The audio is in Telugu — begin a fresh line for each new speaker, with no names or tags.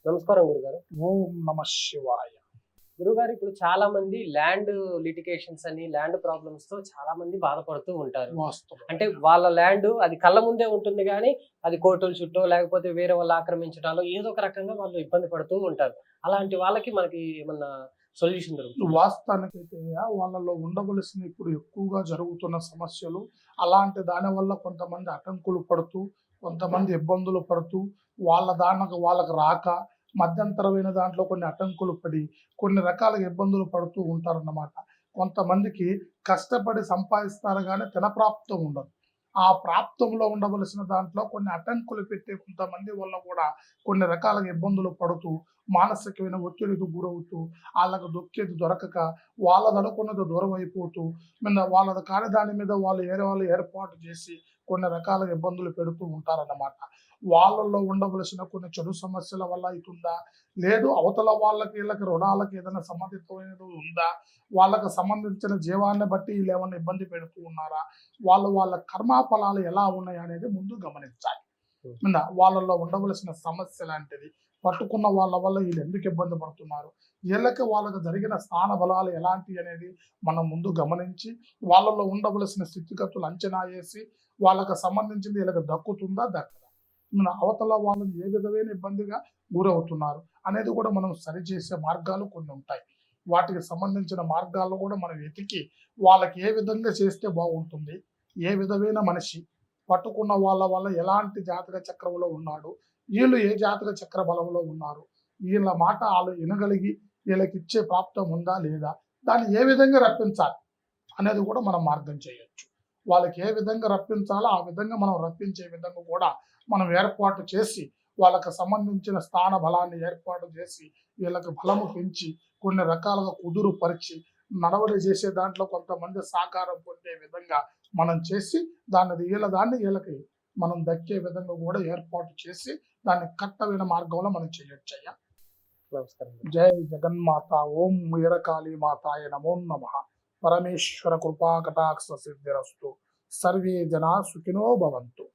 నమస్కారం గురుగారు.
ఓం నమ శివాయ.
గురుగారు, ఇప్పుడు చాలా మంది ల్యాండ్ లిటిగేషన్స్ అని, ల్యాండ్ ప్రాబ్లమ్స్ తో చాలా మంది బాధపడుతూ ఉంటారు.
వాస్తవం.
అంటే వాళ్ళ ల్యాండ్ అది కళ్ళ ముందే ఉంటుంది గానీ, అది కోర్టుల చుట్టూ లేకపోతే వేరే వాళ్ళు ఆక్రమించడాలో ఏదో ఒక రకంగా వాళ్ళు ఇబ్బంది పడుతూ ఉంటారు. అలాంటి వాళ్ళకి మనకి ఏమన్నా సొల్యూషన్ దొరుకుతుందా?
వాస్తవానికైతే వాళ్ళలో ఉండవలసిన ఇప్పుడు ఎక్కువగా జరుగుతున్న సమస్యలు అలాంటి దాని వల్ల కొంతమంది అటంకులు పడుతూ, కొంతమంది ఇబ్బందులు పడుతూ, వాళ్ళకి రాక మధ్యంతరమైన దాంట్లో కొన్ని అటంకులు పడి కొన్ని రకాలుగా ఇబ్బందులు పడుతూ ఉంటారన్నమాట. కొంతమందికి కష్టపడి సంపాదిస్తారు కానీ తినప్రాప్తం ఉండదు. ఆ ప్రాప్తంలో ఉండవలసిన దాంట్లో కొన్ని అటంకులు పెట్టే కొంతమంది వల్ల కూడా కొన్ని రకాలుగా ఇబ్బందులు పడుతూ, మానసికమైన ఒత్తిడికి గురవుతూ, వాళ్ళకు దొక్కేది దొరకక, వాళ్ళది అనుకున్నది దూరం అయిపోతూ, వాళ్ళది కాని దాని మీద వాళ్ళు ఏర్పాటు చేసి కొన్ని రకాల ఇబ్బందులు పెడుతూ ఉంటారన్నమాట. వాళ్ళల్లో ఉండవలసిన కొన్ని చెడు సమస్యల వల్ల అవుతుందా, లేదు అవతల వీళ్ళకి రుణాలకు ఏదైనా సంబంధితమైనది ఉందా, వాళ్ళకు సంబంధించిన జీవాన్ని బట్టి వీళ్ళు ఏమైనా ఇబ్బంది పెడుతూ ఉన్నారా, వాళ్ళ కర్మాఫలాలు ఎలా ఉన్నాయి అనేది ముందు గమనించాలి. వాళ్ళల్లో ఉండవలసిన సమస్య లాంటిది, పట్టుకున్న వాళ్ళ వల్ల వీళ్ళు ఎందుకు ఇబ్బంది పడుతున్నారు, వాళ్ళకు జరిగిన స్థాన బలాలు ఎలాంటి అనేది మనం ముందు గమనించి, వాళ్ళలో ఉండవలసిన స్థితిగతులు అంచనా వేసి, వాళ్ళకు సంబంధించింది వీళ్ళకి దక్కుతుందా దక్కదా, అవతల వాళ్ళని ఏ విధమైన ఇబ్బందిగా గురవుతున్నారు అనేది కూడా మనం సరిచేసే మార్గాలు కొన్ని ఉంటాయి. వాటికి సంబంధించిన మార్గాల్లో కూడా మనం వెతికి వాళ్ళకి ఏ విధంగా చేస్తే బాగుంటుంది, ఏ విధమైన మనిషి పట్టుకున్న వాళ్ళ వల్ల ఎలాంటి జాతక చక్రంలో ఉన్నాడు, వీళ్ళు ఏ జాతక చక్ర బలంలో ఉన్నారు, వీళ్ళ మాట వాళ్ళు వినగలిగి వీళ్ళకి ఇచ్చే ప్రాప్తం ఉందా లేదా, దాన్ని ఏ విధంగా రప్పించాలి అనేది కూడా మనం మార్గం చేయొచ్చు. వాళ్ళకి ఏ విధంగా రప్పించాలో ఆ విధంగా మనం రప్పించే విధంగా కూడా మనం ఏర్పాటు చేసి, వాళ్ళకి సంబంధించిన స్థాన బలాన్ని ఏర్పాటు చేసి, వీళ్ళకి బలము పెంచి కొన్ని రకాలుగా కుదురు పరిచి నడవడి చేసే దాంట్లో కొంతమంది సహకారం పొందే విధంగా మనం చేసి, వీళ్ళకి మనం దక్కే విధంగా కూడా ఏర్పాటు చేసి దాన్ని కట్టమైన మార్గంలో మనం చేయొచ్చయ్యా.
నమస్కారం.
జై జగన్మాత. ఓం వీరకాళీ మాతాయ నమో నమః. పరమేశ్వర కృపా కటాక్ష సిద్ధిరస్తు. సర్వే జనా సుఖినో భవంతు.